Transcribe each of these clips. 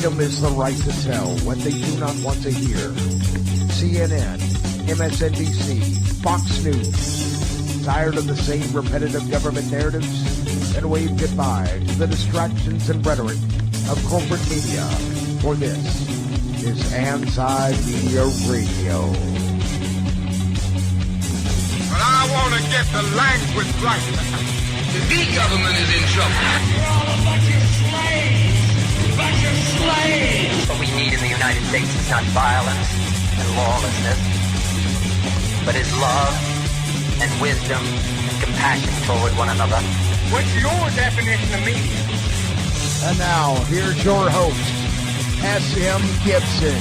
Freedom is the right to tell what they do not want to hear. CNN, MSNBC, Fox News. Tired of the same repetitive government narratives? Then wave goodbye to the distractions and rhetoric of corporate media. For this is Anti-Media Radio. But I want to get the language right. The big government is in trouble. You're all a bunch of slaves! Bunch of slaves! What we need in the United States is not violence and lawlessness, but is love and wisdom and compassion toward one another. What's your definition of media? And now, here's your host, S.M.Gibson.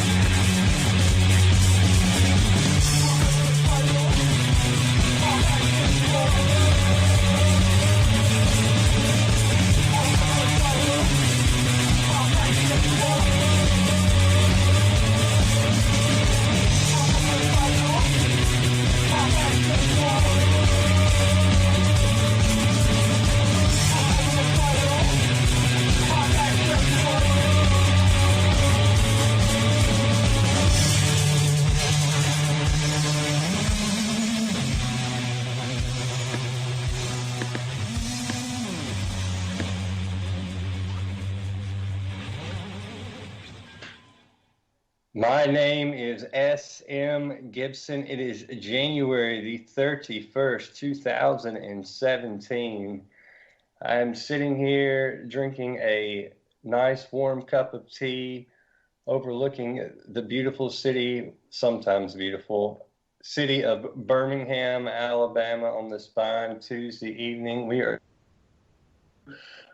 My name is S.M. Gibson. It is January the 31st, 2017. I'm sitting here drinking a nice warm cup of tea overlooking the beautiful city, sometimes beautiful, city of Birmingham, Alabama on this fine Tuesday evening. We are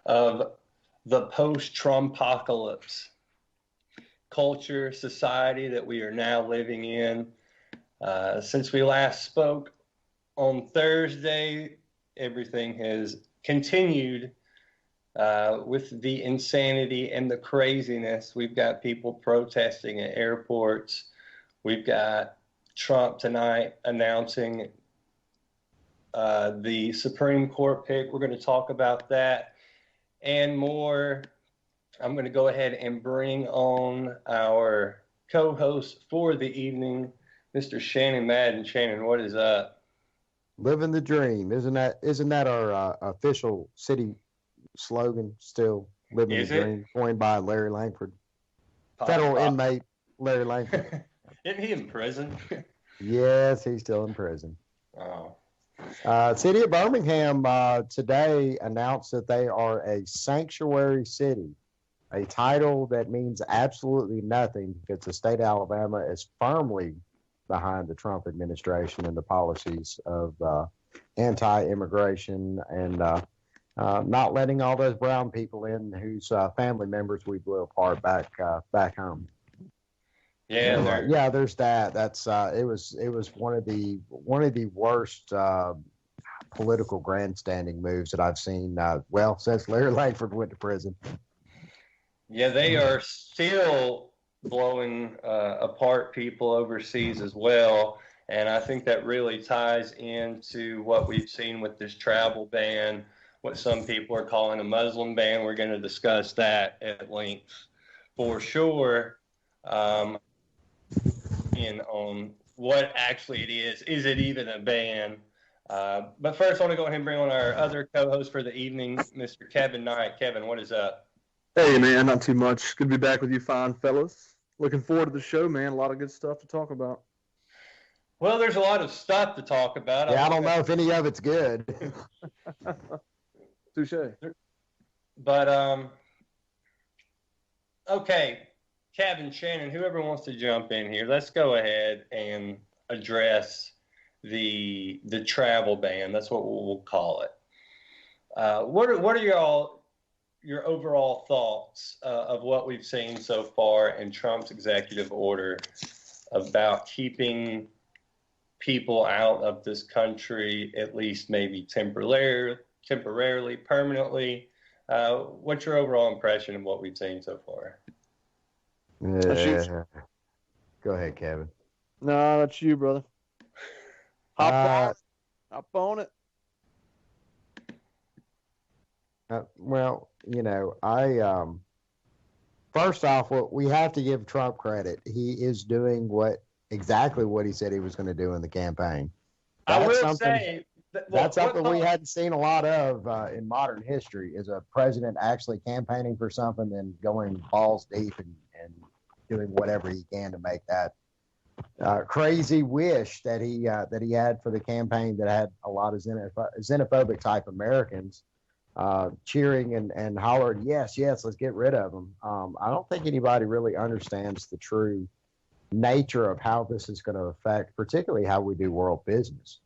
of the post-Trumpocalypse culture, society that we are now living in. Since we last spoke on Thursday, everything has continued with the insanity and the craziness. We've got people protesting at airports. We've got Trump tonight announcing the Supreme Court pick. We're going to talk about that and more. I'm going to go ahead and bring on our co-host for the evening, Mr. Shannon Madden. Shannon, what is up? Living the dream. Isn't that our official city slogan still? Living the dream, coined by Larry Langford. Federal inmate Larry Langford. Isn't he in prison? Yes, he's still in prison. Oh. City of Birmingham today announced that they are a sanctuary city. A title that means absolutely nothing because the state of Alabama is firmly behind the Trump administration and the policies of anti-immigration and not letting all those brown people in whose family members we blew apart back home. Yeah, there's that. That's it was one of the worst political grandstanding moves that I've seen. Since Larry Langford went to prison. Yeah, they are still blowing apart people overseas as well. And I think that really ties into what we've seen with this travel ban, what some people are calling a Muslim ban. We're going to discuss that at length for sure. On what actually it is. Is it even a ban? But first, I want to go ahead and bring on our other co-host for the evening, Mr. Kevin Knight. Kevin, what is up? Hey, man, not too much. Good to be back with you fine fellas. Looking forward to the show, man. A lot of good stuff to talk about. Well, there's a lot of stuff to talk about. Yeah, I don't know if any of it's good. Touche. But, okay, Kevin, Shannon, whoever wants to jump in here, let's go ahead and address the travel ban. That's what we'll call it. What are your overall thoughts of what we've seen so far in Trump's executive order about keeping people out of this country, at least maybe temporarily, permanently? What's your overall impression of what we've seen so far? Go ahead, Kevin. No, that's you, brother. Hop on it. Well, I first off, we have to give Trump credit. He is doing exactly what he said he was going to do in the campaign. That's something we hadn't seen a lot of in modern history, is a president actually campaigning for something, then going balls deep and doing whatever he can to make that crazy wish that he had for the campaign that had a lot of xenophobic type Americans cheering and hollering, yes, let's get rid of them. I don't think anybody really understands the true nature of how this is going to affect, particularly how we do world business.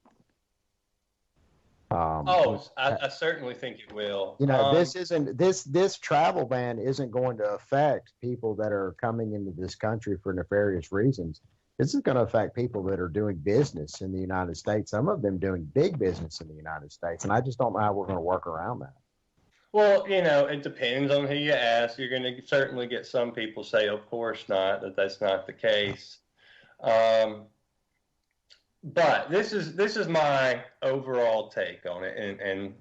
I certainly think it will. This travel ban isn't going to affect people that are coming into this country for nefarious reasons. This is going to affect people that are doing business in the United States, some of them doing big business in the United States. And I just don't know how we're going to work around that. Well, it depends on who you ask. You're going to certainly get some people say, of course not, that's not the case. But this is my overall take on it. And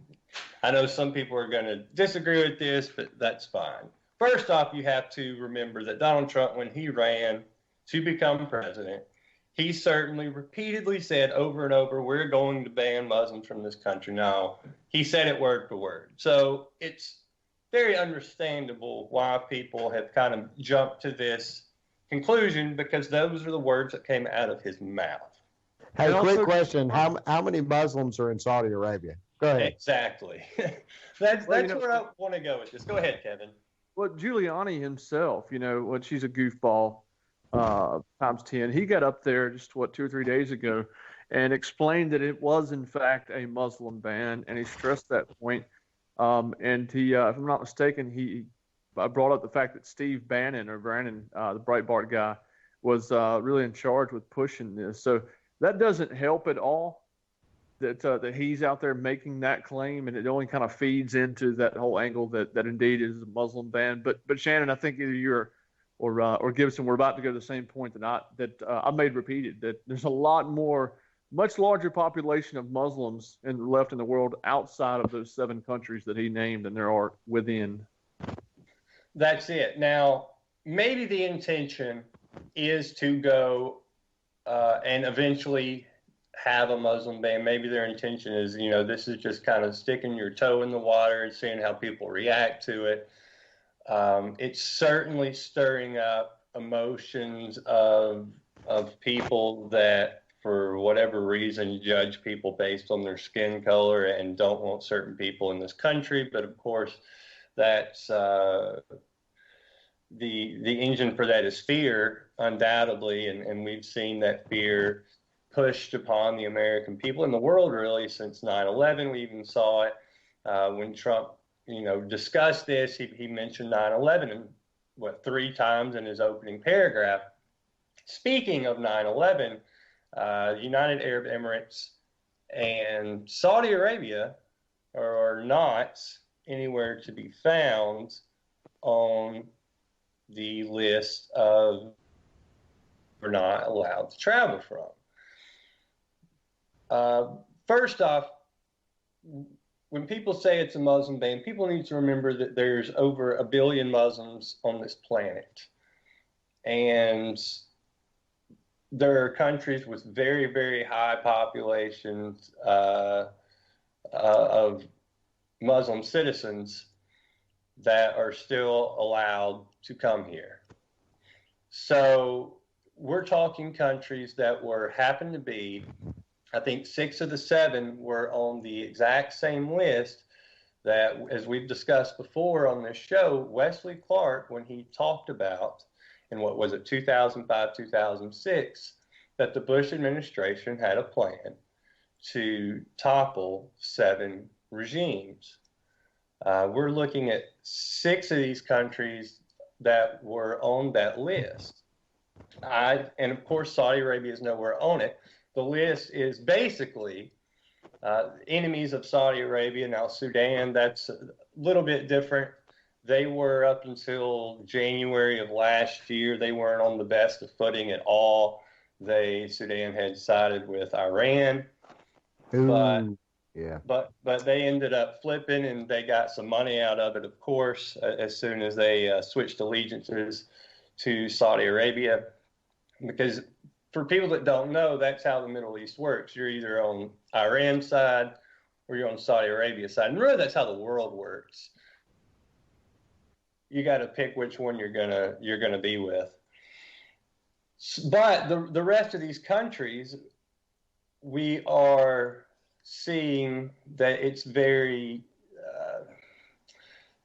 I know some people are going to disagree with this, but that's fine. First off, you have to remember that Donald Trump, when he ran to become president, he certainly repeatedly said over and over, we're going to ban Muslims from this country. Now, he said it word for word. So it's very understandable why people have kind of jumped to this conclusion, because those are the words that came out of his mouth. Hey, quick question. How many Muslims are in Saudi Arabia? Go ahead. Exactly. That's where I want to go with this. Go ahead, Kevin. Well, Giuliani himself, she's a goofball times 10. He got up there just 2 or 3 days ago and explained that it was in fact a Muslim ban, and he stressed that point. And he, if I'm not mistaken, he brought up the fact that Steve Bannon, the Breitbart guy, was really in charge with pushing this. So that doesn't help at all that he's out there making that claim, and it only kind of feeds into that whole angle that indeed is a Muslim ban. But Shannon, I think either you're or Gibson, we're about to go to the same point that I made repeated, that there's a lot more, much larger population of Muslims left in the world outside of those 7 countries that he named than there are within. That's it. Now, maybe the intention is to go and eventually have a Muslim ban. Maybe their intention is, this is just kind of sticking your toe in the water and seeing how people react to it. It's certainly stirring up emotions of people that, for whatever reason, judge people based on their skin color and don't want certain people in this country. But of course, that's the engine for that is fear, undoubtedly, and we've seen that fear pushed upon the American people and the world really since 9/11. We even saw it when Trump discussed this. He mentioned 9/11 3 times in his opening paragraph. Speaking of 9/11, United Arab Emirates and Saudi Arabia are not anywhere to be found on the list of we're not allowed to travel from. First off, when people say it's a Muslim ban, people need to remember that there's over 1 billion Muslims on this planet. And there are countries with very, very high populations of Muslim citizens that are still allowed to come here. So we're talking countries that happen to be, I think 6 of the 7 were on the exact same list that, as we've discussed before on this show, Wesley Clark, when he talked about, in 2005, 2006, that the Bush administration had a plan to topple 7 regimes. We're looking at 6 of these countries that were on that list. And of course, Saudi Arabia is nowhere on it. The list is basically enemies of Saudi Arabia. Now, Sudan, that's a little bit different. They were, up until January of last year, they weren't on the best of footing at all. Sudan had sided with Iran. Ooh. Yeah. But they ended up flipping, and they got some money out of it, of course, as soon as they switched allegiances to Saudi Arabia. Because for people that don't know, that's how the Middle East works. You're either on Iran's side or you're on Saudi Arabia's side. And really, that's how the world works. You got to pick which one you're gonna be with. But the rest of these countries, we are seeing that it's very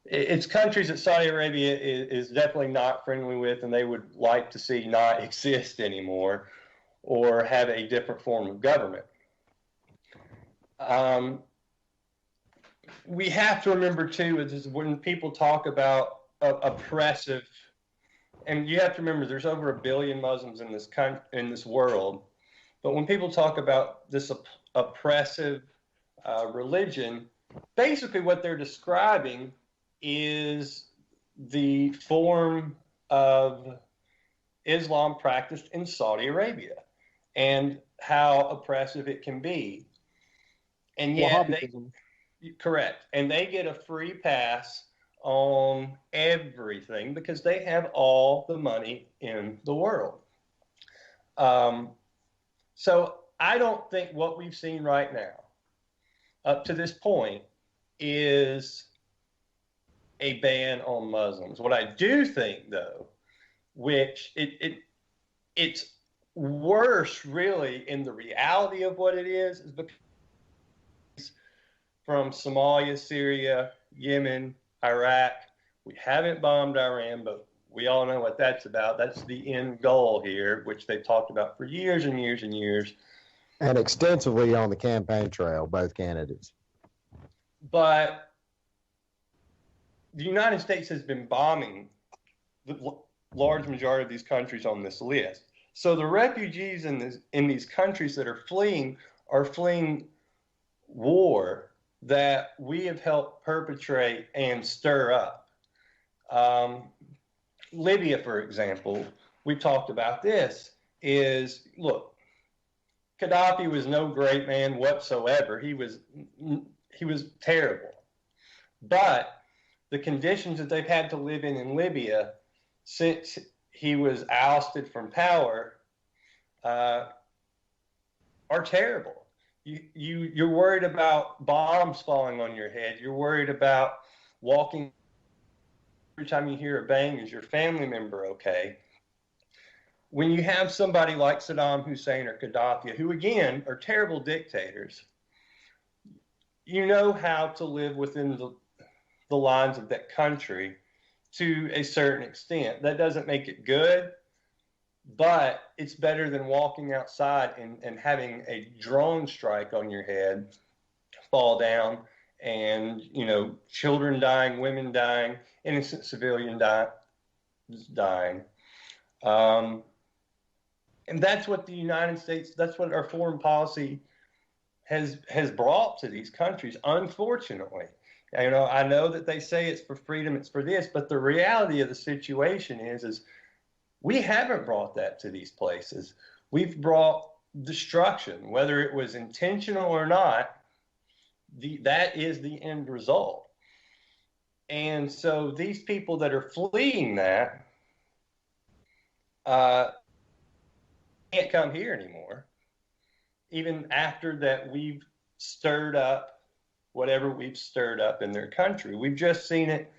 it's countries that Saudi Arabia is definitely not friendly with, and they would like to see not exist anymore or have a different form of government. We have to remember too, is when people talk about oppressive, and you have to remember there's over 1 billion Muslims in this world, but when people talk about this oppressive religion, basically what they're describing is the form of Islam practiced in Saudi Arabia and how oppressive it can be. And yet, correct. And they get a free pass on everything because they have all the money in the world. So I don't think what we've seen right now, up to this point, is a ban on Muslims. What I do think, though, which it's worse really in the reality of what it is because from Somalia, Syria, Yemen, Iraq, we haven't bombed Iran, but we all know what that's about. That's the end goal here, which they've talked about for years and years and years. And extensively on the campaign trail, both candidates. But the United States has been bombing the large majority of these countries on this list. So the refugees in these countries that are fleeing war that we have helped perpetrate and stir up. Libya, for example, we talked about this, is, look, Gaddafi was no great man whatsoever. He was terrible. But the conditions that they've had to live in Libya since he was ousted from power are terrible. You're worried about bombs falling on your head. You're worried about walking. Every time you hear a bang, is your family member okay? When you have somebody like Saddam Hussein or Gaddafi, who again are terrible dictators, you know how to live within the lines of that country to a certain extent. That doesn't make it good, but it's better than walking outside and having a drone strike on your head fall down and, children dying, women dying, innocent civilian dying. And that's what the United States, that's what our foreign policy has brought to these countries, unfortunately. I know that they say it's for freedom, it's for this, but the reality of the situation is we haven't brought that to these places. We've brought destruction, whether it was intentional or not. That is the end result. And so these people that are fleeing that can't come here anymore, even after that we've stirred up whatever we've stirred up in their country. We've just seen it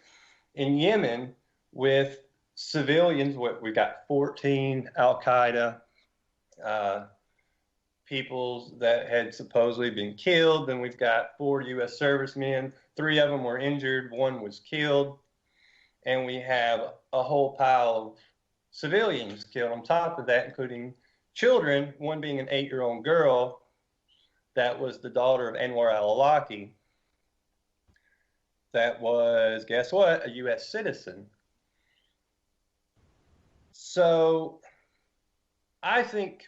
in Yemen with civilians. We got 14 Al-Qaeda people that had supposedly been killed. Then we've got 4 U.S. servicemen. 3 of them were injured. 1 was killed. And we have a whole pile of civilians killed on top of that, including children, one being an 8-year-old girl that was the daughter of Anwar al-Awlaki. That was, guess what, a U.S. citizen. So I think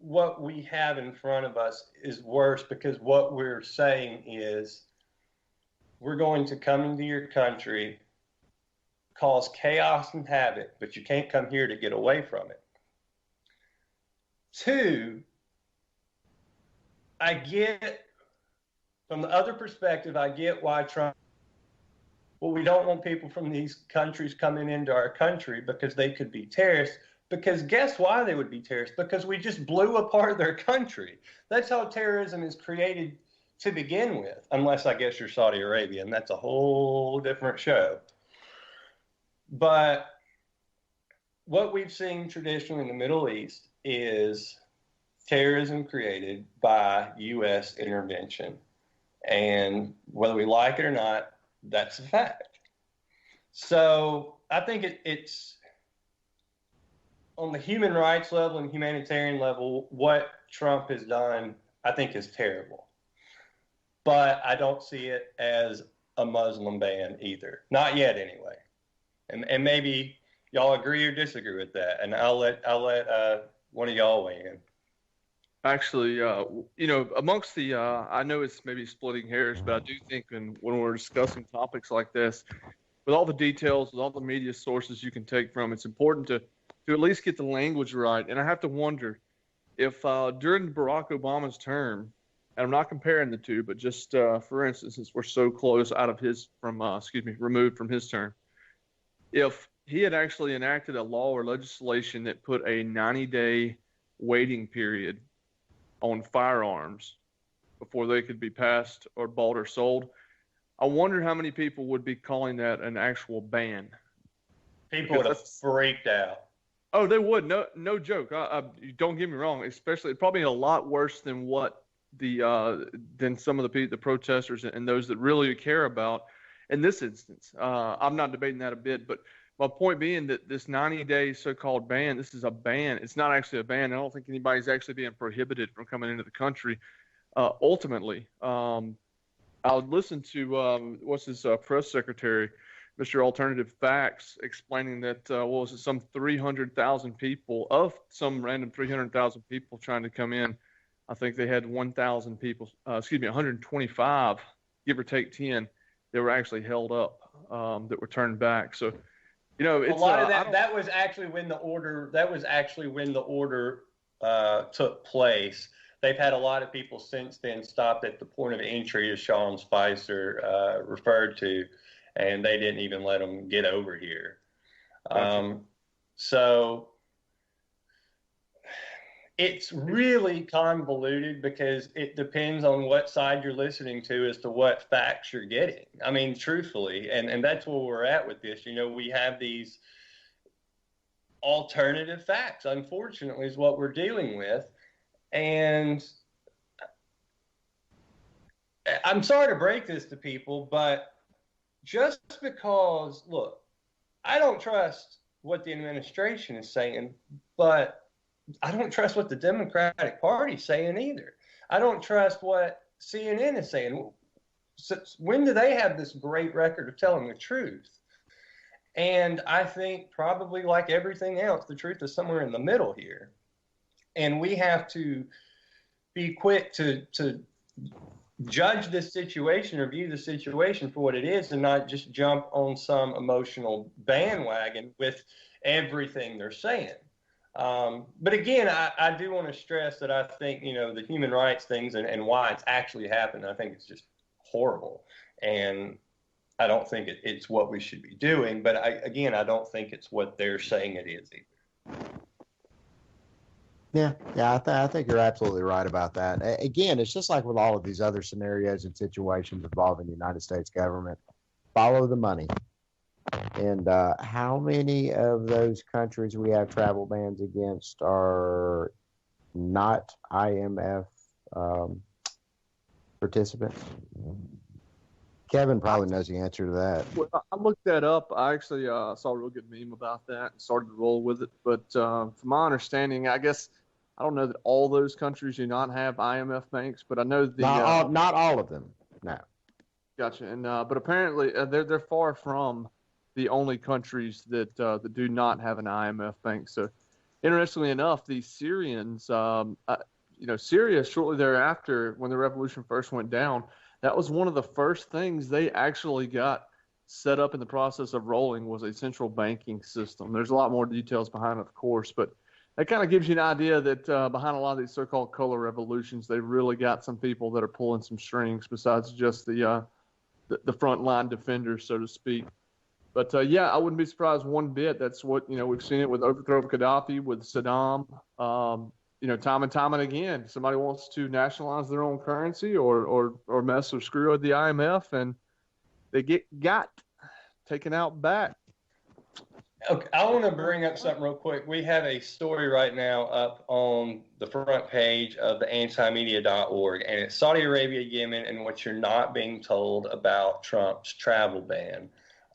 what we have in front of us is worse, because what we're saying is we're going to come into your country, cause chaos and havoc, but you can't come here to get away from it. 2, I get from the other perspective, I get why Trump. Well, we don't want people from these countries coming into our country because they could be terrorists. Because guess why they would be terrorists? Because we just blew apart their country. That's how terrorism is created to begin with, unless I guess you're Saudi Arabia, and that's a whole different show. But what we've seen traditionally in the Middle East is terrorism created by U.S. intervention. And whether we like it or not, that's a fact. So I think it's on the human rights level and humanitarian level, what Trump has done, I think is terrible. But I don't see it as a Muslim ban either. Not yet, anyway. And maybe y'all agree or disagree with that. And I'll let one of y'all weigh in. Actually, amongst the, I know it's maybe splitting hairs, but I do think when we're discussing topics like this, with all the details, with all the media sources you can take from, it's important to at least get the language right. And I have to wonder if during Barack Obama's term, and I'm not comparing the two, but just for instance, since we're so close removed from his term, if he had actually enacted a law or legislation that put a 90-day waiting period on firearms before they could be passed or bought or sold, I wonder how many people would be calling that an actual ban. People would have freaked out. Oh, they would. No joke. Don't get me wrong. Especially, probably a lot worse than what than some of the protesters and those that really care about in this instance. I'm not debating that a bit, but my point being that this 90-day so-called ban, this is a ban. It's not actually a ban. I don't think anybody's actually being prohibited from coming into the country. Ultimately, I would listen to what's his press secretary, Mr. Alternative Facts, explaining that some 300,000 people, of some random 300,000 people trying to come in, I think they had 125, give or take 10, that were actually held up, that were turned back. So, it's a lot of that. That was actually when the order took place. They've had a lot of people since then stopped at the point of entry, as Sean Spicer referred to, and they didn't even let them get over here. Gotcha. So it's really convoluted because it depends on what side you're listening to as to what facts you're getting. I mean, truthfully, and that's where we're at with this. We have these alternative facts, unfortunately, is what we're dealing with. And I'm sorry to break this to people, but just because, look, I don't trust what the administration is saying, but I don't trust what the Democratic Party is saying either. I don't trust what CNN is saying. When do they have this great record of telling the truth? And I think probably like everything else, the truth is somewhere in the middle here. And we have to be quick to judge this situation or view the situation for what it is and not just jump on some emotional bandwagon with everything they're saying. But again, I do want to stress that I think, the human rights things and why it's actually happened, I think it's just horrible. And I don't think it's what we should be doing. But I don't think it's what they're saying it is either. Yeah, I think you're absolutely right about that. Again, it's just like with all of these other scenarios and situations involving the United States government. Follow the money. And how many of those countries we have travel bans against are not IMF participants? Kevin probably knows the answer to that. Well, I looked that up. I actually saw a real good meme about that and started to roll with it. But from my understanding, I guess I don't know that all those countries do not have IMF banks, but I know not all of them. No. Gotcha. And but apparently they're far from the only countries that do not have an IMF bank. So, interestingly enough, the Syrians, Syria shortly thereafter, when the revolution first went down, that was one of the first things they actually got set up in the process of rolling was a central banking system. There's a lot more details behind it, of course, but That kind of gives you an idea that behind a lot of these so-called color revolutions, they've really got some people that are pulling some strings besides just the frontline defenders, so to speak. But yeah, I wouldn't be surprised one bit. That's what we've seen it with overthrow of Gaddafi, with Saddam. Time and time and again, somebody wants to nationalize their own currency or mess or screw with the IMF, and they got taken out back. Okay, I want to bring up something real quick. We have a story right now up on the front page of the antimedia.org, and it's Saudi Arabia, Yemen, and what you're not being told about Trump's travel ban.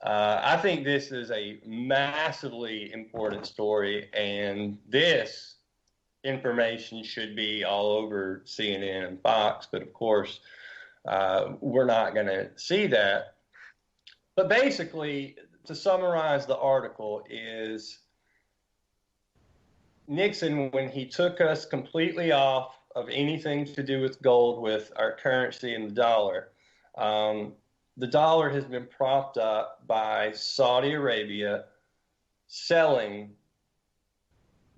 I think this is a massively important story, and this information should be all over CNN and Fox, but of course, we're not going to see that. But basically, to summarize the article, is Nixon, when he took us completely off of anything to do with gold, with our currency and the dollar has been propped up by Saudi Arabia selling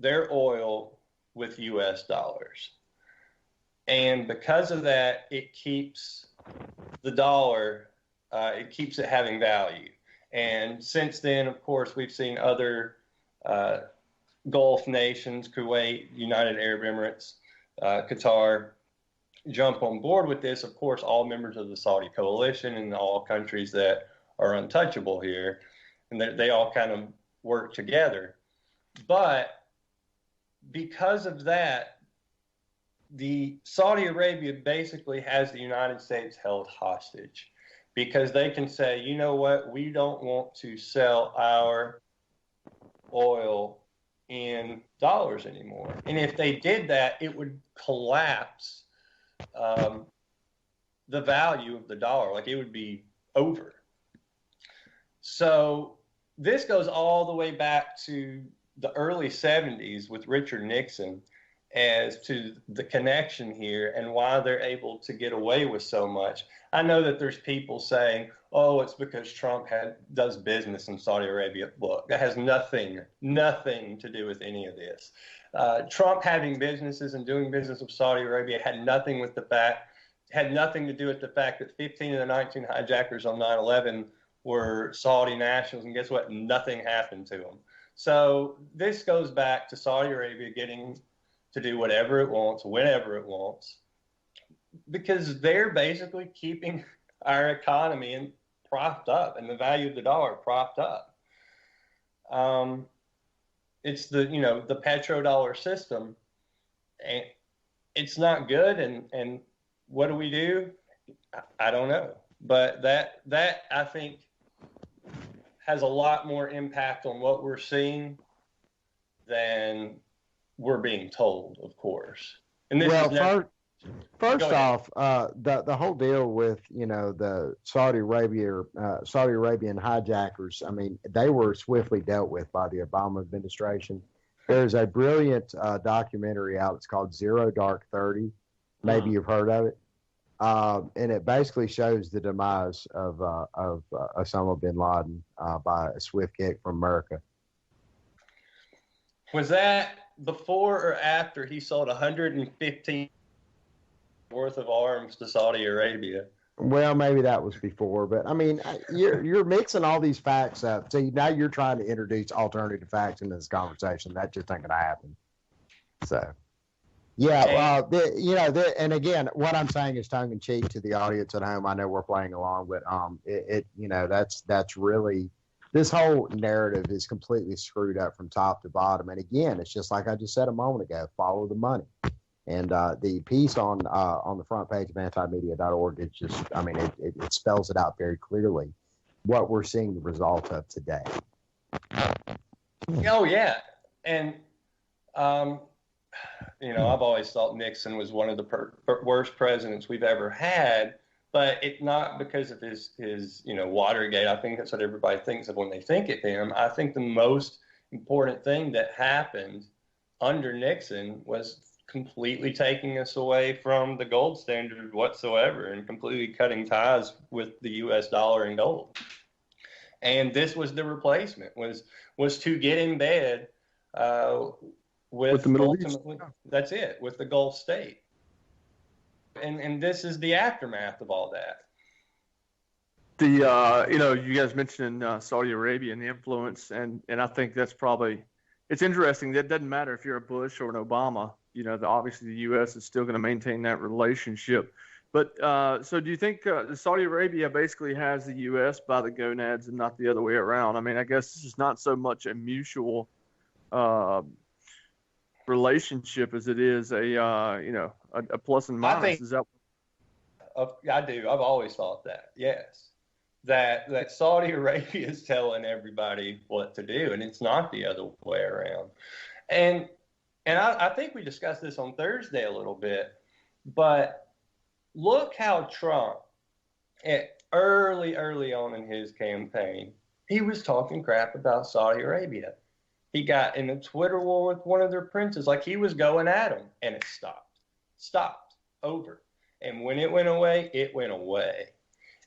their oil with U.S. dollars. And because of that, it keeps the dollar, it keeps it having value. And since then, of course, we've seen other Gulf nations, Kuwait, United Arab Emirates, Qatar, jump on board with this. Of course, all members of the Saudi coalition and all countries that are untouchable here. And they all kind of work together. But because of that, the Saudi Arabia basically has the United States held hostage. Because they can say, you know what, we don't want to sell our oil in dollars anymore. And if they did that, it would collapse the value of the dollar. Like, it would be over. So this goes all the way back to the early 70s with Richard Nixon as to the connection here and why they're able to get away with so much. I know that there's people saying, oh, it's because Trump does business in Saudi Arabia. Look, that has nothing to do with any of this. Trump having businesses and doing business with Saudi Arabia had nothing to do with the fact that 15 of the 19 hijackers on 9/11 were Saudi nationals, and guess what? Nothing happened to them. So this goes back to Saudi Arabia getting to do whatever it wants, whenever it wants, because they're basically keeping our economy propped up and the value of the dollar propped up. It's the petrodollar system, and it's not good. And what do? I don't know. But that I think has a lot more impact on what we're seeing than we're being told, of course. And this first off, the whole deal with the Saudi Arabian hijackers. I mean, they were swiftly dealt with by the Obama administration. There's a brilliant documentary out. It's called Zero Dark 30. Maybe you've heard of it. And it basically shows the demise of Osama bin Laden by a swift kick from America. Was that before or after he sold 115 worth of arms to Saudi Arabia? Well, maybe that was before, but I mean, you're mixing all these facts up. So now you're trying to introduce alternative facts into this conversation. That just ain't gonna happen. So, yeah, and again, what I'm saying is tongue in cheek to the audience at home. I know we're playing along, but that's really, this whole narrative is completely screwed up from top to bottom. And again, it's just like I just said a moment ago: follow the money. And the piece on the front page of antimedia.org, it's just, I mean, it spells it out very clearly what we're seeing the result of today. Oh, yeah. And, I've always thought Nixon was one of the worst presidents we've ever had, but it's not because of his Watergate. I think that's what everybody thinks of when they think of him. I think the most important thing that happened under Nixon was completely taking us away from the gold standard whatsoever and completely cutting ties with the U.S. dollar and gold. And this was the replacement, was to get in bed with the Middle East. That's it, with the Gulf state. And this is the aftermath of all that. You guys mentioned Saudi Arabia and the influence, and I think that's probably, it's interesting. That doesn't matter if you're a Bush or an Obama. Obviously the U.S. is still going to maintain that relationship. But so do you think Saudi Arabia basically has the U.S. by the gonads and not the other way around? I mean, I guess this is not so much a mutual relationship as it is a plus and minus. Is that? I do. I've always thought that. Yes. That Saudi Arabia is telling everybody what to do, and it's not the other way around. And I think we discussed this on Thursday a little bit, but look how Trump, early on in his campaign, he was talking crap about Saudi Arabia. He got in a Twitter war with one of their princes, like he was going at him, and it stopped, over. And when it went away, it went away.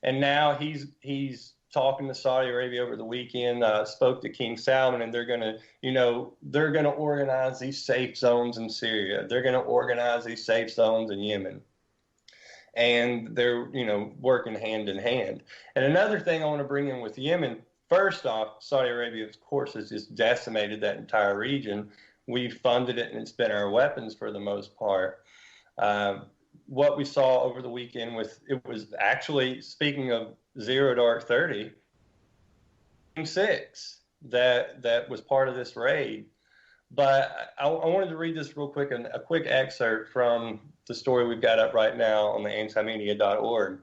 And now he's talking to Saudi Arabia over the weekend, spoke to King Salman, and they're going to organize these safe zones in Syria. They're going to organize these safe zones in Yemen. And they're, working hand in hand. And another thing I want to bring in with Yemen, first off, Saudi Arabia, of course, has just decimated that entire region. We've funded it, and it's been our weapons for the most part. What we saw over the weekend it was actually, speaking of 0 Dark 30, 6 that was part of this raid. But I wanted to read this real quick, a quick excerpt from the story we've got up right now on the antimedia.org.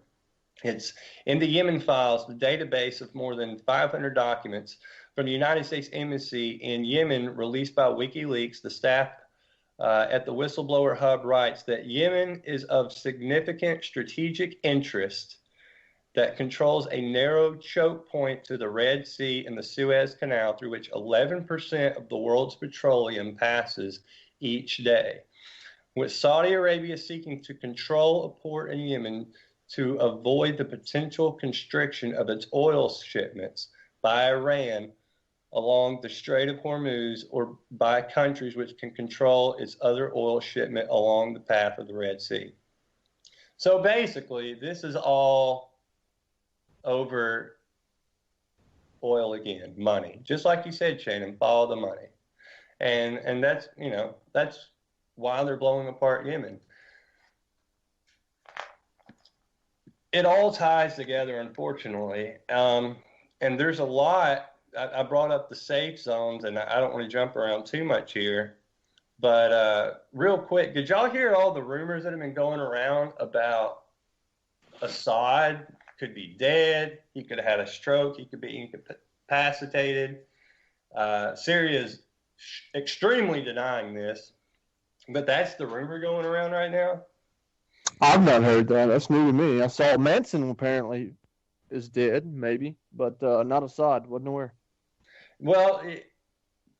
It's in the Yemen files, the database of more than 500 documents from the United States Embassy in Yemen released by WikiLeaks. The staff at the Whistleblower Hub writes that Yemen is of significant strategic interest, that controls a narrow choke point to the Red Sea and the Suez Canal, through which 11% of the world's petroleum passes each day. With Saudi Arabia seeking to control a port in Yemen to avoid the potential constriction of its oil shipments by Iran along the Strait of Hormuz, or by countries which can control its other oil shipment along the path of the Red Sea. So basically, this is all over oil again, money. Just like you said, Shannon, follow the money. And that's, that's why they're blowing apart Yemen. It all ties together, unfortunately. And there's a lot. I brought up the safe zones, and I don't want to jump around too much here. But real quick, did y'all hear all the rumors that have been going around about Assad could be dead? He could have had a stroke. He could be incapacitated. Syria is extremely denying this. But that's the rumor going around right now. I've not heard that. That's new to me. I saw Manson apparently is dead, maybe, but not Assad. Wasn't aware. Well,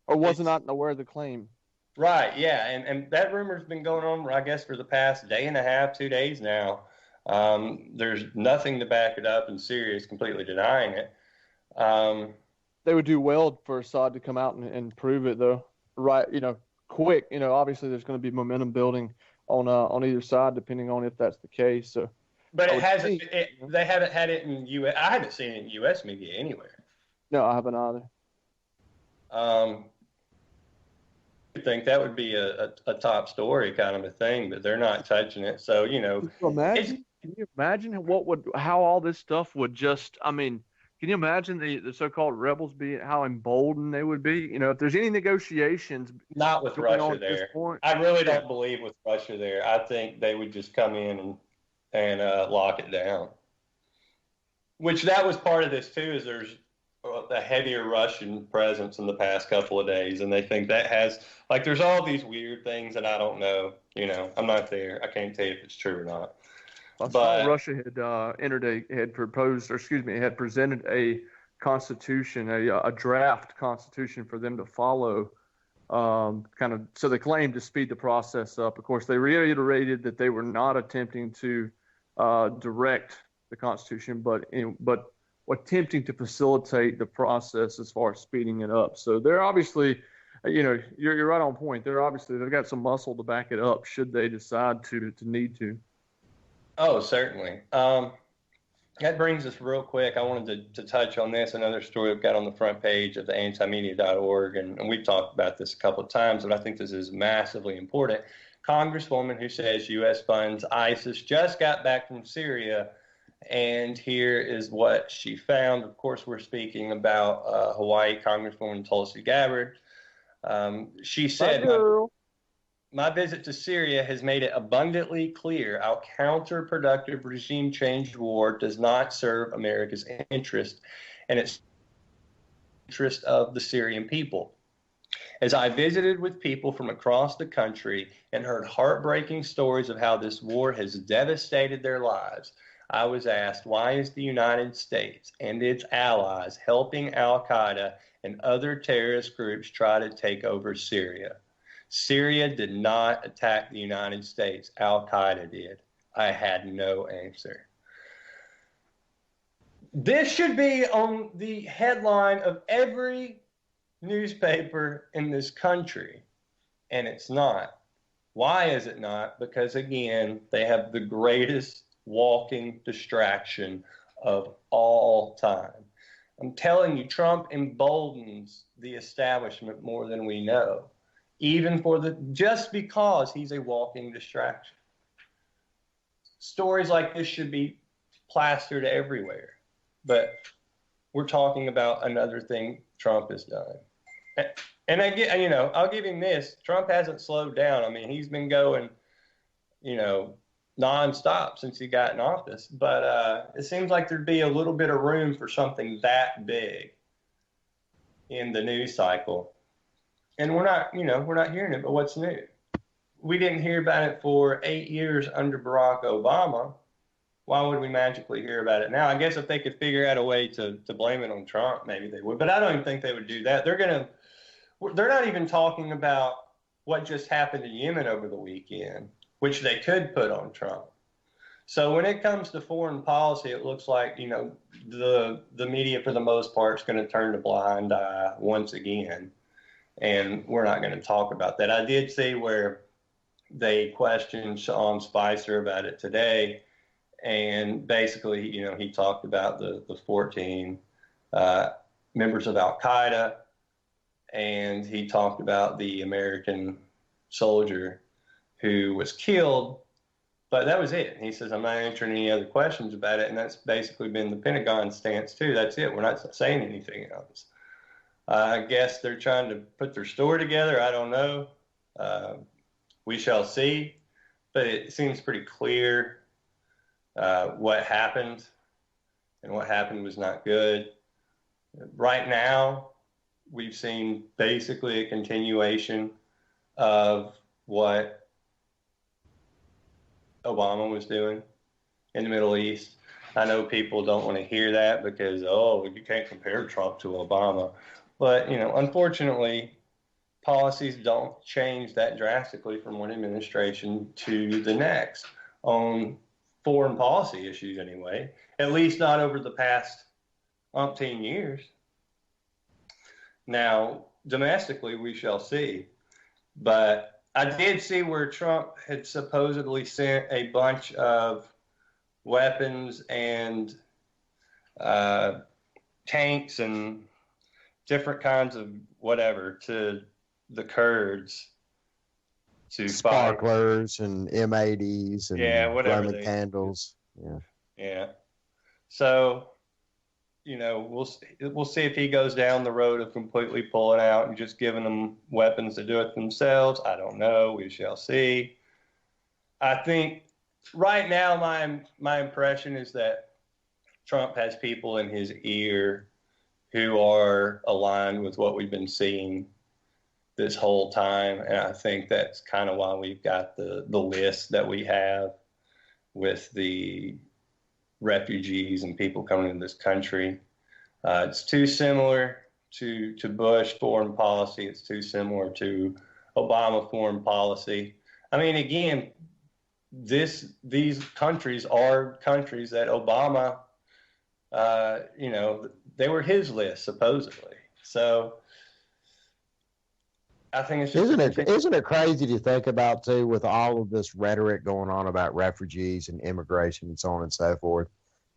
not aware of the claim. Right, yeah, and that rumor's been going on, I guess, for the past day and a half, 2 days now. There's nothing to back it up, and Syria is completely denying it. They would do well for Assad to come out and prove it, though. Right, quick. Obviously there's going to be momentum building on either side, depending on if that's the case. So, but it hasn't. They haven't had it in U.S. I haven't seen it in U.S. media anywhere. No, I haven't either. I think that would be a top story kind of a thing, but they're not touching it. So can you imagine how all this stuff would just? I mean, can you imagine the so-called rebels how emboldened they would be? If there's any negotiations, not with Russia there. I really don't believe with Russia there. I think they would just come in and lock it down. Which that was part of this too. Is there's a heavier Russian presence in the past couple of days, and they think that has there's all these weird things that I don't know. I'm not there. I can't tell you if it's true or not. I saw Russia had presented a constitution, a draft constitution for them to follow, so they claimed to speed the process up. Of course, they reiterated that they were not attempting to direct the constitution, but attempting to facilitate the process as far as speeding it up. So they're obviously you're right on point. They've got some muscle to back it up should they decide to need to. Oh, certainly. That brings us real quick. I wanted to touch on this, another story we've got on the front page of the antimedia.org, and we've talked about this a couple of times, but I think this is massively important. Congresswoman who says U.S. funds ISIS just got back from Syria, and here is what she found. Of course, we're speaking about Hawaii Congresswoman Tulsi Gabbard. She said, my visit to Syria has made it abundantly clear our counterproductive regime change war does not serve America's interest and its interest of the Syrian people. As I visited with people from across the country and heard heartbreaking stories of how this war has devastated their lives, I was asked, why is the United States and its allies helping al-Qaeda and other terrorist groups try to take over Syria? Syria did not attack the United States. Al-Qaeda did. I had no answer. This should be on the headline of every newspaper in this country, and it's not. Why is it not? Because, again, they have the greatest walking distraction of all time. I'm telling you, Trump emboldens the establishment more than we know. Even just because he's a walking distraction. Stories like this should be plastered everywhere. But we're talking about another thing Trump has done. And I'll give him this. Trump hasn't slowed down. I mean, he's been going, nonstop since he got in office. But it seems like there'd be a little bit of room for something that big in the news cycle. And we're not hearing it, but what's new? We didn't hear about it for 8 years under Barack Obama. Why would we magically hear about it now? I guess if they could figure out a way to blame it on Trump, maybe they would. But I don't even think they would do that. They're not even talking about what just happened in Yemen over the weekend, which they could put on Trump. So when it comes to foreign policy, it looks like, the media for the most part is going to turn a blind eye once again. And we're not going to talk about that. I did see where they questioned Sean Spicer about it today. And basically, he talked about the 14 members of Al-Qaeda. And he talked about the American soldier who was killed. But that was it. He says, I'm not answering any other questions about it. And that's basically been the Pentagon stance, too. That's it. We're not saying anything else. I guess they're trying to put their story together. I don't know. We shall see. But it seems pretty clear what happened. And what happened was not good. Right now, we've seen basically a continuation of what Obama was doing in the Middle East. I know people don't want to hear that because, you can't compare Trump to Obama. But, unfortunately, policies don't change that drastically from one administration to the next on foreign policy issues anyway, at least not over the past umpteen years. Now, domestically, we shall see. But I did see where Trump had supposedly sent a bunch of weapons and tanks and different kinds of whatever to the Kurds to sparklers fight. And M80s and Roman candles. Yeah. So, we'll see if he goes down the road of completely pulling out and just giving them weapons to do it themselves. I don't know. We shall see. I think right now my impression is that Trump has people in his ear who are aligned with what we've been seeing this whole time. And I think that's kind of why we've got the list that we have with the refugees and people coming into this country. It's too similar to Bush foreign policy. It's too similar to Obama foreign policy. I mean, again, these countries are countries that Obama, they were his list, supposedly. So I think it's just isn't it crazy to think about too, with all of this rhetoric going on about refugees and immigration and so on and so forth,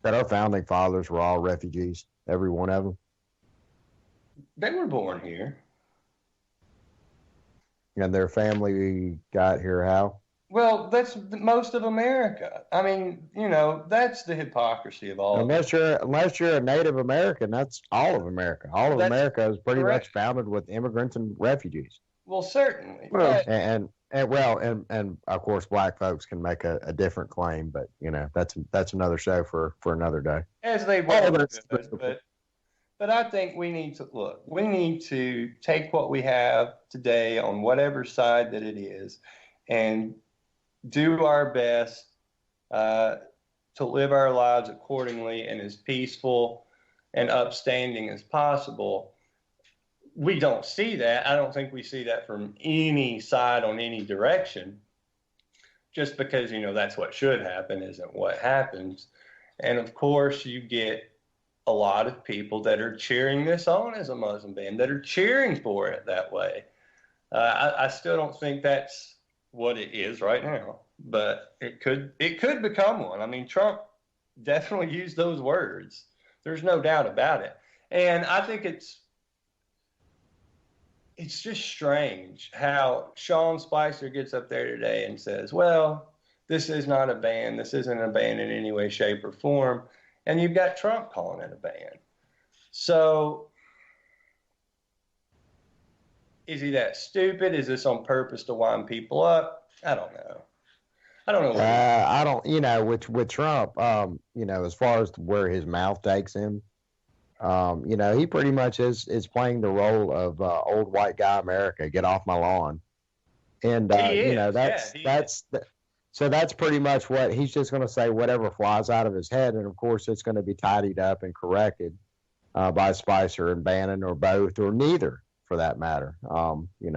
that our founding fathers were all refugees, every one of them. They were born here. And their family got here how? Well, that's most of America. I mean, that's the hypocrisy of all. Unless you're a Native American, that's all of America. All of America is pretty much founded with immigrants and refugees. Well, certainly. Well, and of course, black folks can make a different claim, but that's another show for another day. As they will. But I think we need to look. We need to take what we have today on whatever side that it is, and do our best to live our lives accordingly and as peaceful and upstanding as possible. We don't see that. I don't think we see that from any side on any direction. Just because, that's what should happen isn't what happens. And of course, you get a lot of people that are cheering this on as a Muslim ban, that are cheering for it that way. I still don't think that's what it is right now, but it could become one. I mean, Trump definitely used those words. There's no doubt about it. And I think it's just strange how Sean Spicer gets up there today and says, well, this is not a ban. This isn't a ban in any way, shape, or form. And you've got Trump calling it a ban. So is he that stupid? Is this on purpose to wind people up? I don't know. I don't. With Trump, as far as where his mouth takes him, he pretty much is playing the role of old white guy America. Get off my lawn. And so that's pretty much what he's just going to say, whatever flies out of his head. And of course, it's going to be tidied up and corrected by Spicer and Bannon, or both, or neither, for that matter.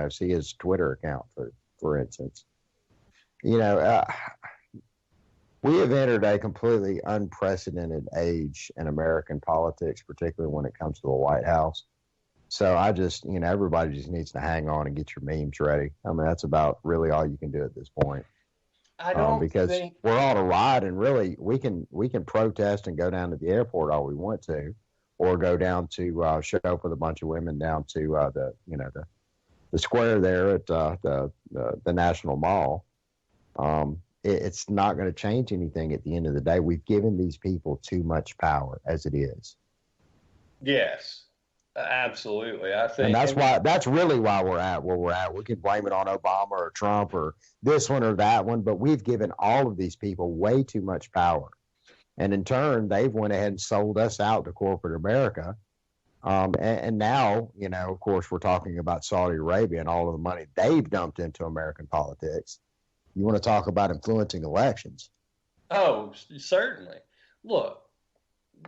See his Twitter account, for instance. We have entered a completely unprecedented age in American politics, particularly when it comes to the White House. So I just, everybody just needs to hang on and get your memes ready. I mean, that's about really all you can do at this point. I don't because think we're on a ride, and really we can protest and go down to the airport all we want to, or go down to show up with a bunch of women down to the square there at the National Mall. It's not going to change anything at the end of the day. We've given these people too much power as it is. Yes. Absolutely. I think, and that's really why we're at where we're at. We can blame it on Obama or Trump or this one or that one, but we've given all of these people way too much power. And in turn, they've went ahead and sold us out to corporate America. And now, of course, we're talking about Saudi Arabia and all of the money they've dumped into American politics. You want to talk about influencing elections? Oh, certainly. Look.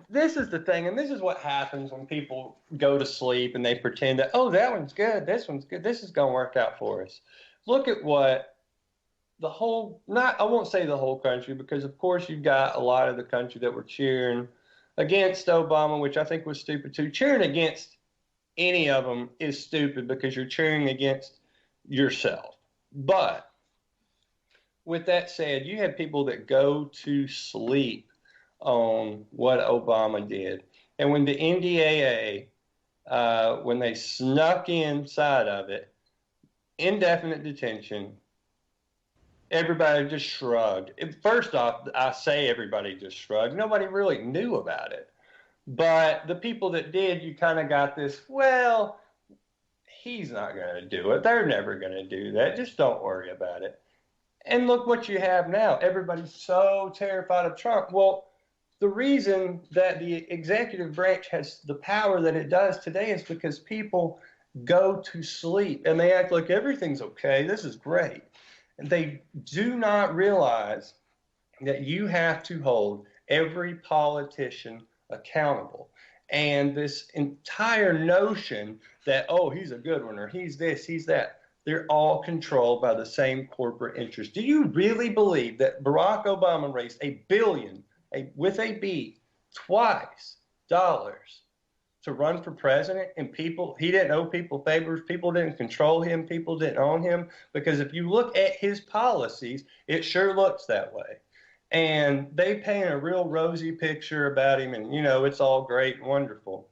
This is the thing, and this is what happens when people go to sleep and they pretend that, oh, that one's good, this one's good, this is going to work out for us. Look at what I won't say the whole country, because of course you've got a lot of the country that were cheering against Obama, which I think was stupid too. Cheering against any of them is stupid because you're cheering against yourself. But with that said, you have people that go to sleep on what Obama did. And when the NDAA, when they snuck inside of it, indefinite detention, everybody just shrugged. First off, I say everybody just shrugged. Nobody really knew about it. But the people that did, you kind of got this, well, he's not going to do it. They're never going to do that. Just don't worry about it. And look what you have now. Everybody's so terrified of Trump. Well, the reason that the executive branch has the power that it does today is because people go to sleep and they act like everything's okay. This is great. And they do not realize that you have to hold every politician accountable. And this entire notion that, oh, he's a good one, or he's this, he's that, they're all controlled by the same corporate interest. Do you really believe that Barack Obama raised $1 billion with a B, twice, dollars to run for president, and he didn't owe people favors, people didn't control him, people didn't own him, because if you look at his policies, it sure looks that way. And they paint a real rosy picture about him, and, it's all great and wonderful.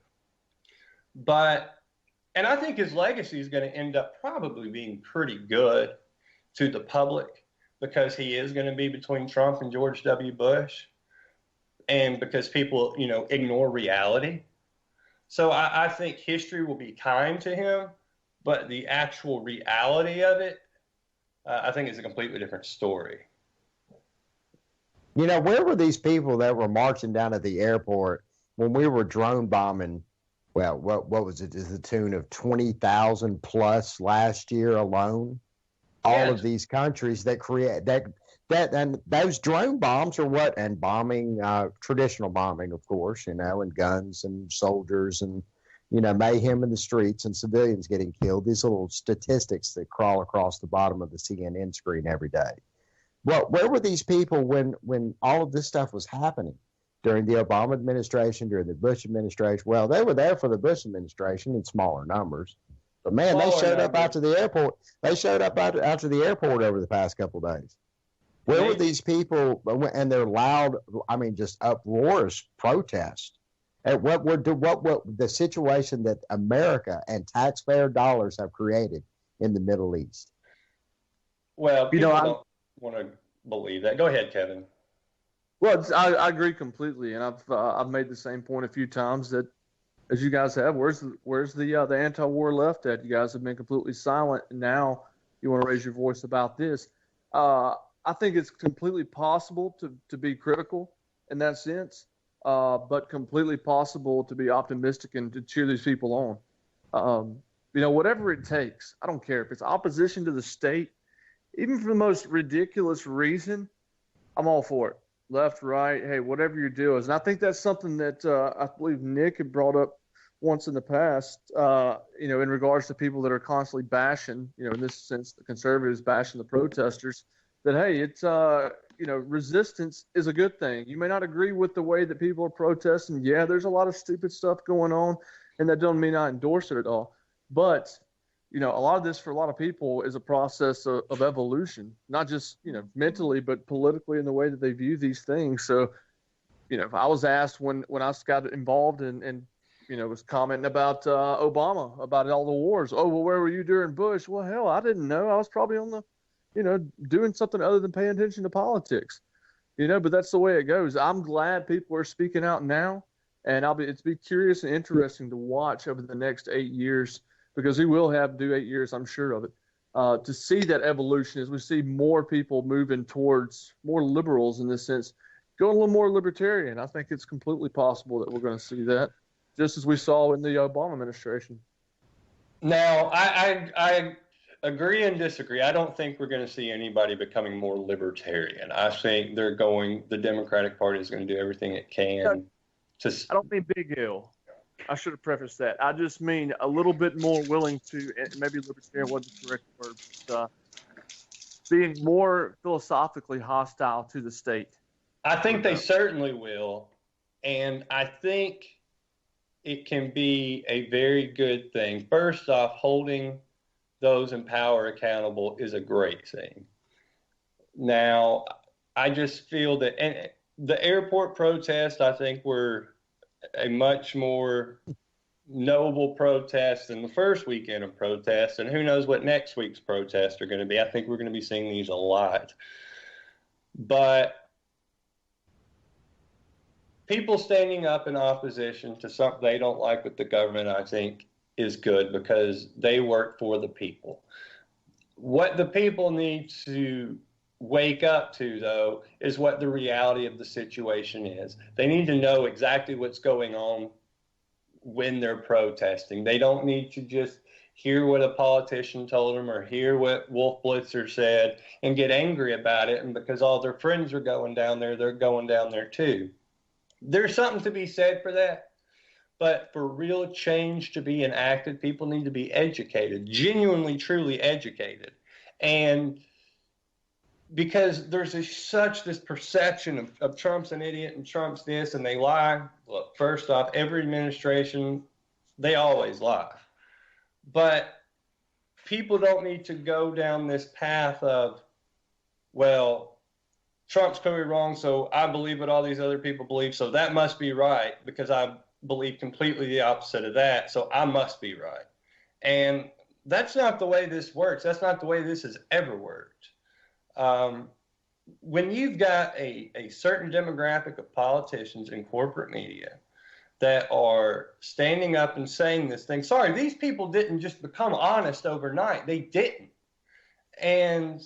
And I think his legacy is going to end up probably being pretty good to the public, because he is going to be between Trump and George W. Bush, and because people, ignore reality. So I think history will be kind to him, but the actual reality of it, I think is a completely different story. Where were these people that were marching down at the airport when we were drone bombing? Well, what was it? Is the tune of 20,000 plus last year alone? All of these countries that create that, and those drone bombs are what, and bombing, traditional bombing, of course, and guns and soldiers and, mayhem in the streets and civilians getting killed. These little statistics that crawl across the bottom of the CNN screen every day. Well, where were these people when all of this stuff was happening? During the Obama administration, during the Bush administration? Well, they were there for the Bush administration in smaller numbers. But, man, they showed up out to the airport. They showed up out to the airport over the past couple of days. Where were these people and their loud, just uproarious protest at what the situation that America and taxpayer dollars have created in the Middle East? Well, people don't want to believe that. Go ahead, Kevin. Well, I agree completely, and I've made the same point a few times that, as you guys have, where's the anti-war left at? You guys have been completely silent, and now you want to raise your voice about this. I think it's completely possible to be critical in that sense, but completely possible to be optimistic and to cheer these people on. Whatever it takes. I don't care if it's opposition to the state, even for the most ridiculous reason. I'm all for it. Left, right, hey, whatever your deal is. And I think that's something that I believe Nick had brought up once in the past, in regards to people that are constantly bashing, in this sense, the conservatives bashing the protesters, that, hey, it's, resistance is a good thing. You may not agree with the way that people are protesting. Yeah, there's a lot of stupid stuff going on, and that doesn't mean I endorse it at all. But a lot of this for a lot of people is a process of evolution, not just, mentally, but politically in the way that they view these things. So, if I was asked when I got involved and was commenting about Obama, about all the wars. Oh, well, where were you during Bush? Well, hell, I didn't know. I was probably on the, doing something other than paying attention to politics, but that's the way it goes. I'm glad people are speaking out now, and it's be curious and interesting to watch over the next 8 years, because we will have to do 8 years, I'm sure of it, to see that evolution as we see more people moving towards more liberals in this sense, going a little more libertarian. I think it's completely possible that we're going to see that, just as we saw in the Obama administration. Now, I agree and disagree. I don't think we're going to see anybody becoming more libertarian. I think the Democratic Party is going to do everything it can to. I don't mean big L. I should have prefaced that. I just mean a little bit more willing to, and maybe libertarian wasn't the correct word, but being more philosophically hostile to the state. I think they certainly will. And I think it can be a very good thing. First off, holding those in power accountable is a great thing. Now, I just feel that, and the airport protest, I think, were a much more noble protest than the first weekend of protests, and who knows what next week's protests are going to be. I think we're going to be seeing these a lot. But people standing up in opposition to something they don't like with the government, I think, is good, because they work for the people. What the people need to wake up to, though, is what the reality of the situation is. They need to know exactly what's going on when they're protesting. They don't need to just hear what a politician told them or hear what Wolf Blitzer said and get angry about it, and because all their friends are going down there, they're going down there too. There's something to be said for that. But for real change to be enacted, people need to be educated, genuinely, truly educated. And because there's this perception of Trump's an idiot and Trump's this and they lie. Look, first off, every administration They always lie. But people don't need to go down this path of, well, Trump's clearly wrong, so I believe what all these other people believe, so that must be right because I believe completely the opposite of that, so I must be right. And that's not the way this works. That's not the way this has ever worked. When you've got a certain demographic of politicians and corporate media that are standing up and saying this thing, sorry, these people didn't just become honest overnight. They didn't. And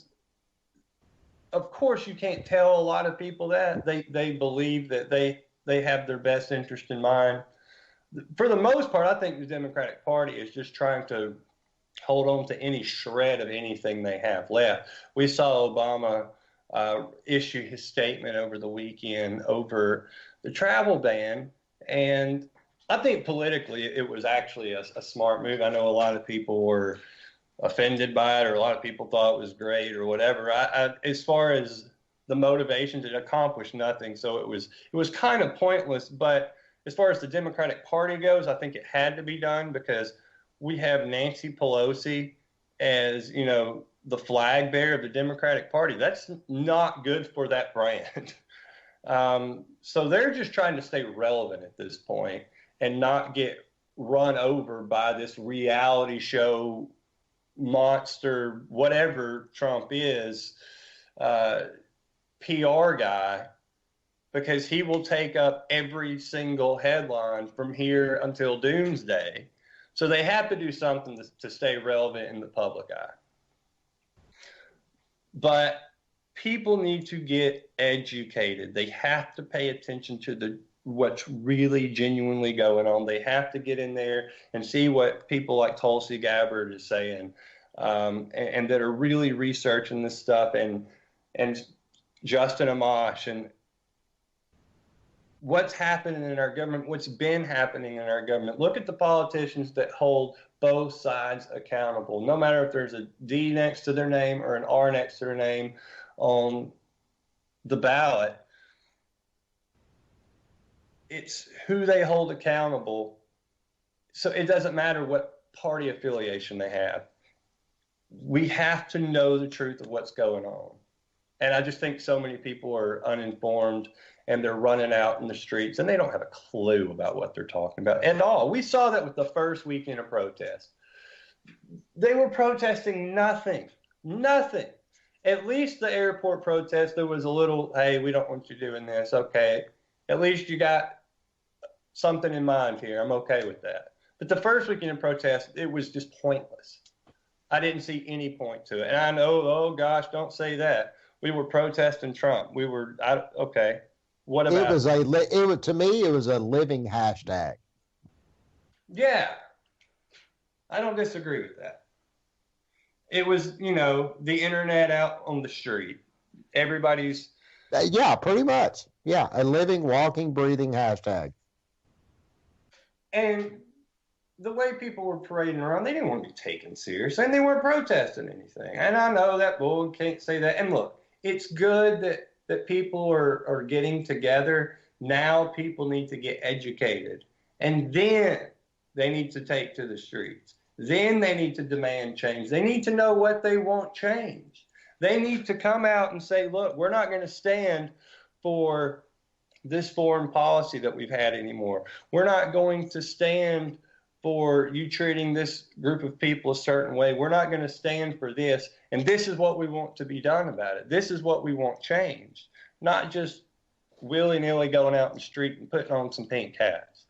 of course, you can't tell a lot of people that. They believe that they have their best interest in mind. For the most part, I think the Democratic Party is just trying to hold on to any shred of anything they have left. We saw Obama issue his statement over the weekend over the travel ban, and I think politically it was actually a smart move. I know a lot of people were offended by it, or a lot of people thought it was great or whatever. As far as the motivations, it accomplished nothing, so it was kind of pointless. But as far as the Democratic Party goes, I think it had to be done because we have Nancy Pelosi as, the flag bearer of the Democratic Party. That's not good for that brand. So they're just trying to stay relevant at this point and not get run over by this reality show monster, whatever Trump is, PR guy, because he will take up every single headline from here until doomsday. So they have to do something to stay relevant in the public eye. But people need to get educated. They have to pay attention to what's really genuinely going on. They have to get in there and see what people like Tulsi Gabbard is saying, and that are really researching this stuff, and Justin Amash, and what's happening in our government, what's been happening in our government. Look at the politicians that hold both sides accountable, no matter if there's a D next to their name or an R next to their name on the ballot. It's who they hold accountable. So it doesn't matter what party affiliation they have. We have to know the truth of what's going on. And I just think so many people are uninformed, and they're running out in the streets, and they don't have a clue about what they're talking about at all. We saw that with the first weekend of protest. They were protesting nothing. At least the airport protest, there was a little, hey, we don't want you doing this. Okay, at least you got something in mind here. I'm okay with that. But the first weekend of protest, it was just pointless. I didn't see any point to it. And I know, oh gosh, don't say that. We were protesting Trump. Okay. What about it? To me, it was a living hashtag. Yeah. I don't disagree with that. It was, the internet out on the street. Everybody's. Yeah, pretty much. Yeah, a living, walking, breathing hashtag. And the way people were parading around, they didn't want to be taken seriously, and they weren't protesting anything. And I know that bull can't say that. And look, it's good that people are getting together. Now people need to get educated. And then they need to take to the streets. Then they need to demand change. They need to know what they want changed. They need to come out and say, look, we're not going to stand for this foreign policy that we've had anymore. We're not going to stand for you treating this group of people a certain way. We're not going to stand for this. And this is what we want to be done about it. This is what we want changed. Not just willy-nilly going out in the street and putting on some pink hats.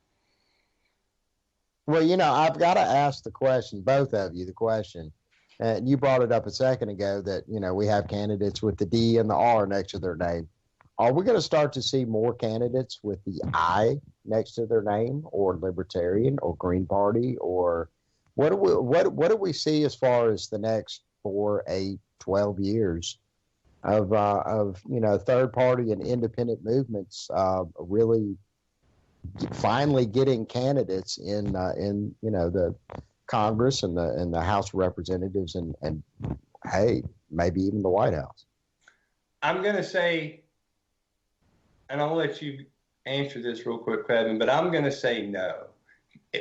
Well, I've got to ask the question, both of you, the question. And you brought it up a second ago that, we have candidates with the D and the R next to their name. Are we going to start to see more candidates with the I next to their name, or Libertarian, or Green Party, or what do we see as far as the next 4, 8, 12 years of third party and independent movements really finally getting candidates in the Congress and the House of Representatives and hey, maybe even the White House? I'm going to say, and I'll let you answer this real quick, Kevin, but I'm going to say no.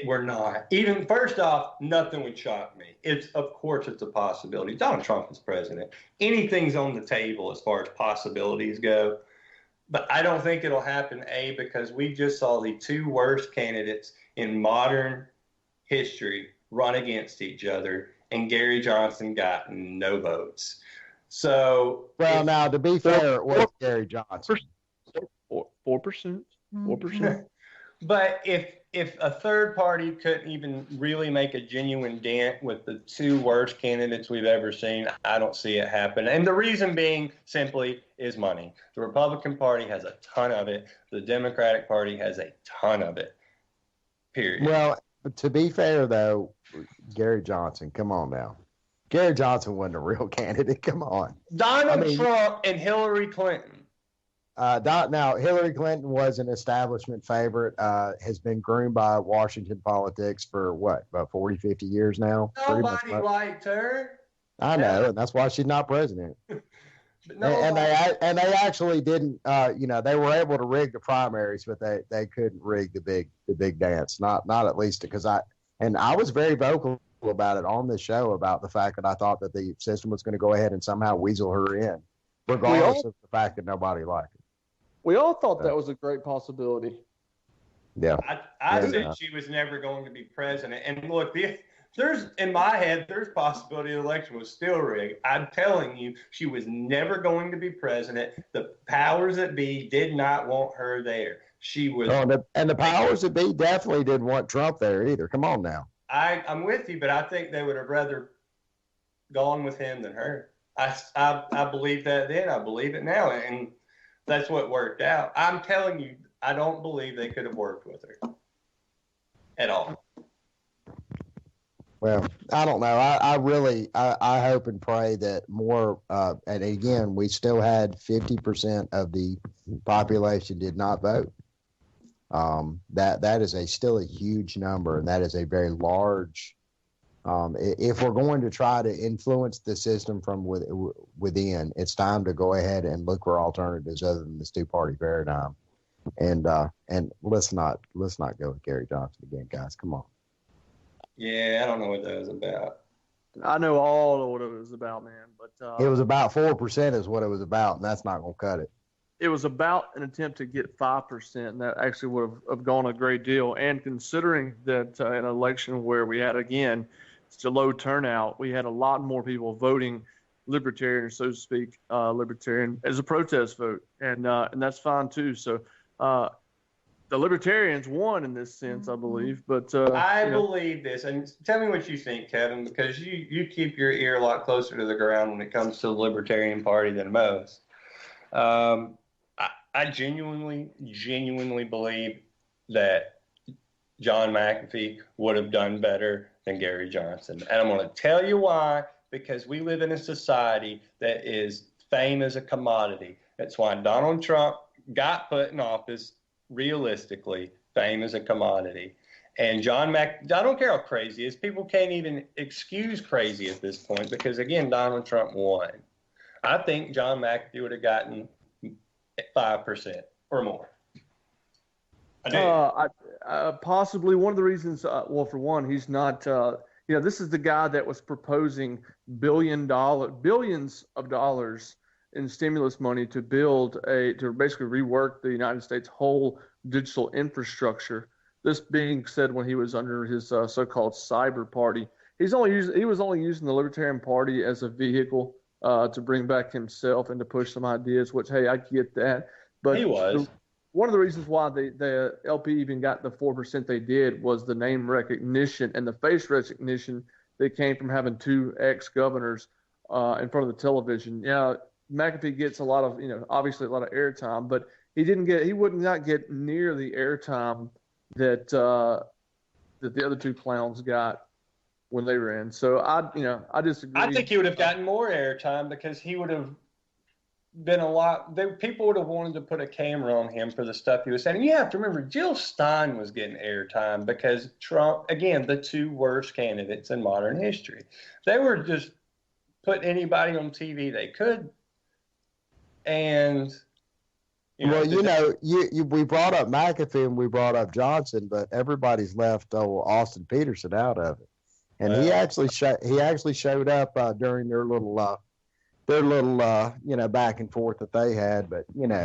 We're not. Even first off, nothing would shock me. Of course it's a possibility. Donald Trump is president. Anything's on the table as far as possibilities go. But I don't think it'll happen, A, because we just saw the two worst candidates in modern history run against each other, and Gary Johnson got no votes. So, well, now to be fair, it was Gary Johnson. 4%. 4%. But if a third party couldn't even really make a genuine dent with the two worst candidates we've ever seen, I don't see it happen. And the reason being simply is money. The Republican Party has a ton of it. The Democratic Party has a ton of it. Period. Well, to be fair, though, Gary Johnson, come on now. Gary Johnson wasn't a real candidate. Come on. Donald Trump and Hillary Clinton. Now, Hillary Clinton was an establishment favorite, has been groomed by Washington politics for what, about 40, 50 years now? Nobody liked her. I know, and that's why she's not president. And they actually didn't, they were able to rig the primaries, but they couldn't rig the big dance. Not at least because I was very vocal about it on the show about the fact that I thought that the system was going to go ahead and somehow weasel her in, regardless of the fact that nobody liked it. We all thought that was a great possibility. Yeah. I said she was never going to be president. And look, in my head, there's possibility the election was still rigged. I'm telling you, she was never going to be president. The powers that be did not want her there. She was. And the powers that be definitely didn't want Trump there either. Come on now. I'm with you, but I think they would have rather gone with him than her. I believe that then. I believe it now. And that's what worked out. I'm telling you, I don't believe they could have worked with her at all. Well, I don't know. I really hope and pray that more, and again, we still had 50% of the population did not vote. That is still a huge number, and that is a very large. If we're going to try to influence the system from within, it's time to go ahead and look for alternatives other than this two-party paradigm. And let's not go with Gary Johnson again, guys. Come on. Yeah, I don't know what that was about. I know all of what it was about, man. But it was about 4% is what it was about, and that's not going to cut it. It was about an attempt to get 5%, and that actually would have gone a great deal. And considering that an election where we had, again, it's a low turnout, we had a lot more people voting libertarian, so to speak, libertarian as a protest vote, and that's fine too. So the libertarians won in this sense, I believe. But I believe this, and tell me what you think, Kevin, because you keep your ear a lot closer to the ground when it comes to the Libertarian Party than most. I genuinely believe that John McAfee would have done better than Gary Johnson. And I'm going to tell you why, because we live in a society that is fame as a commodity. That's why Donald Trump got put in office, realistically, fame is a commodity. And I don't care how crazy he is. People can't even excuse crazy at this point because, again, Donald Trump won. I think John McAfee would have gotten 5% or more. Possibly one of the reasons, well, for one, he's not, this is the guy that was proposing billions of dollars in stimulus money to to basically rework the United States' whole digital infrastructure. This being said, when he was under his so-called cyber party, he was only using the Libertarian Party as a vehicle to bring back himself and to push some ideas, which, hey, I get that. But he was. One of the reasons why the LP even got the 4% they did was the name recognition and the face recognition that came from having two ex-governors in front of the television. Yeah, McAfee gets a lot of, obviously a lot of airtime, but he would not get near the airtime that the other two clowns got when they ran. So I disagree. I think he would have gotten more airtime because he would have been people would have wanted to put a camera on him for the stuff he was saying. And you have to remember, Jill Stein was getting airtime because Trump, again, the two worst candidates in modern history. They were just putting anybody on TV they could. And We brought up McAfee and we brought up Johnson, but everybody's left Austin Peterson out of it, and he actually showed up during their little back and forth that they had. But he's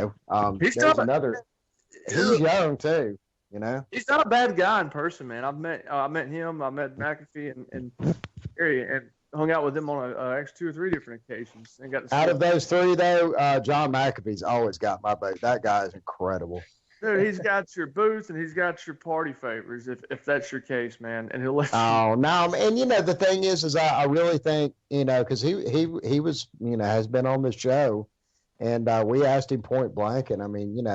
young too. He's not a bad guy in person, man. I met him. I met McAfee and Harry and hung out with him on actually 2 or 3 different occasions. And got to out of those 3, though, John McAfee's always got my vote. That guy is incredible. Dude, he's got your booth and he's got your party favors, if that's your case, man. And he'll let you. Oh no, and the thing is I really think because he was has been on this show, and we asked him point blank, and I mean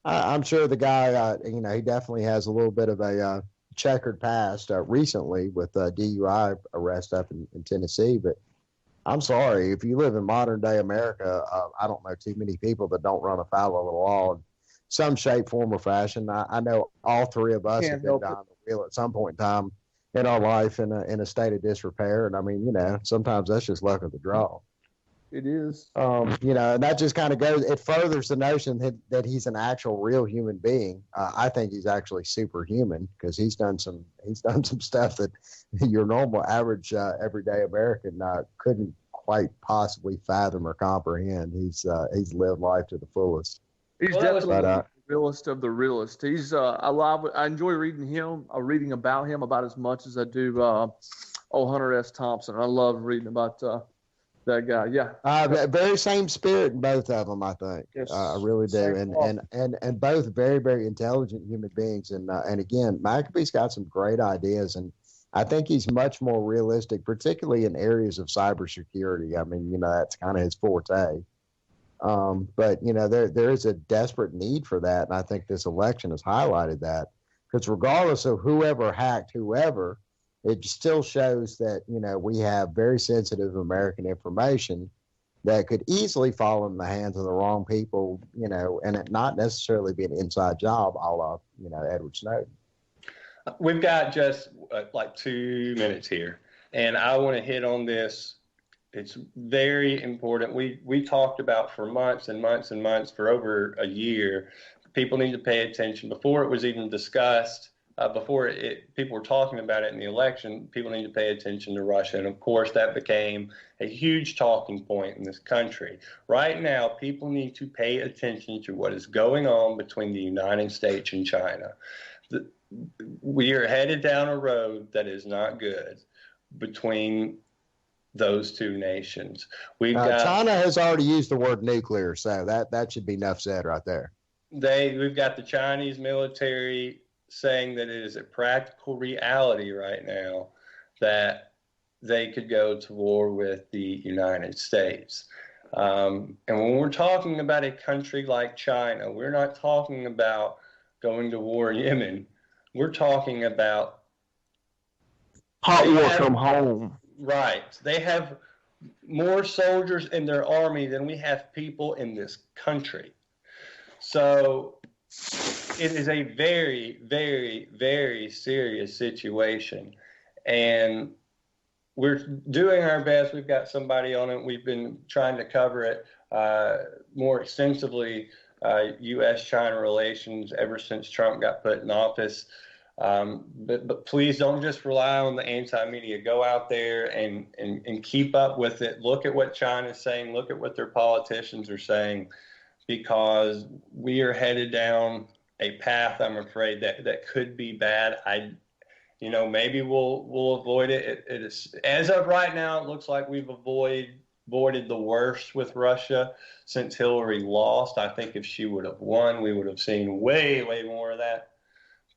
I'm sure the guy he definitely has a little bit of a checkered past recently with DUI arrest up in Tennessee, but I'm sorry, if you live in modern day America, I don't know too many people that don't run afoul of the law in some shape, form, or fashion. I know all 3 of us have been down the wheel at some point in time in our life in a state of disrepair, and I mean sometimes that's just luck of the draw. It is. And that just kind of it furthers the notion that he's an actual real human being. I think he's actually superhuman because he's done some stuff that your normal average everyday American couldn't quite possibly fathom or comprehend. He's lived life to the fullest. He's definitely the realest of the realest. He's I enjoy reading about him about as much as I do Hunter S. Thompson. I love reading about that guy. Yeah. Very same spirit in both of them, I think. Yes. I really do. And both very, very intelligent human beings. And again, McAfee's got some great ideas, and I think he's much more realistic, particularly in areas of cybersecurity. I mean, that's kind of his forte. But there is a desperate need for that, and I think this election has highlighted that, because regardless of whoever hacked whoever, it still shows that we have very sensitive American information that could easily fall in the hands of the wrong people, and it not necessarily be an inside job, a la Edward Snowden. We've got just like 2 minutes here, and I want to hit on this. It's very important. We talked about for months and months and months, for over a year, people need to pay attention. Before it was even discussed, people were talking about it in the election, people need to pay attention to Russia. And of course, that became a huge talking point in this country. Right now, people need to pay attention to what is going on between the United States and China. We are headed down a road that is not good between those 2 nations. China has already used the word nuclear, so that should be enough said right there. We've got the Chinese military saying that it is a practical reality right now that they could go to war with the United States. And when we're talking about a country like China, we're not talking about going to war in Yemen. We're talking about hot war come home. Right. They have more soldiers in their army than we have people in this country. So it is a very, very, very serious situation. And we're doing our best. We've got somebody on it. We've been trying to cover it more extensively, U.S.-China relations, ever since Trump got put in office. But please don't just rely on the anti-media. Go out there and keep up with it. Look at what China's saying. Look at what their politicians are saying, because we are headed down a path, I'm afraid, that could be bad. Maybe we'll avoid it. It is, as of right now, it looks like we've avoided the worst with Russia since Hillary lost. I think if she would have won, we would have seen way, way more of that.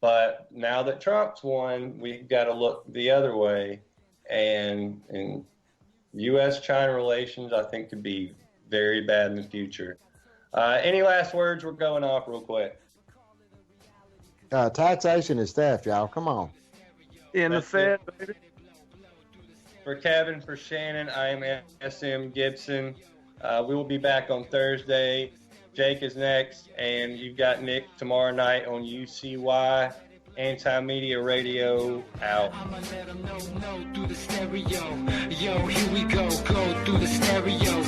But now that Trump's won, we've got to look the other way. And U.S.-China relations, I think, could be very bad in the future. Any last words? We're going off real quick. Taxation is theft, y'all. Come on. In the Fed, baby. For Kevin, for Shannon, I am S.M.Gibson. We will be back on Thursday. Jake is next, and you've got Nick tomorrow night on UCY Anti-Media Radio. Out. I'ma let them know through the stereo. Yo, here we go through the stereo.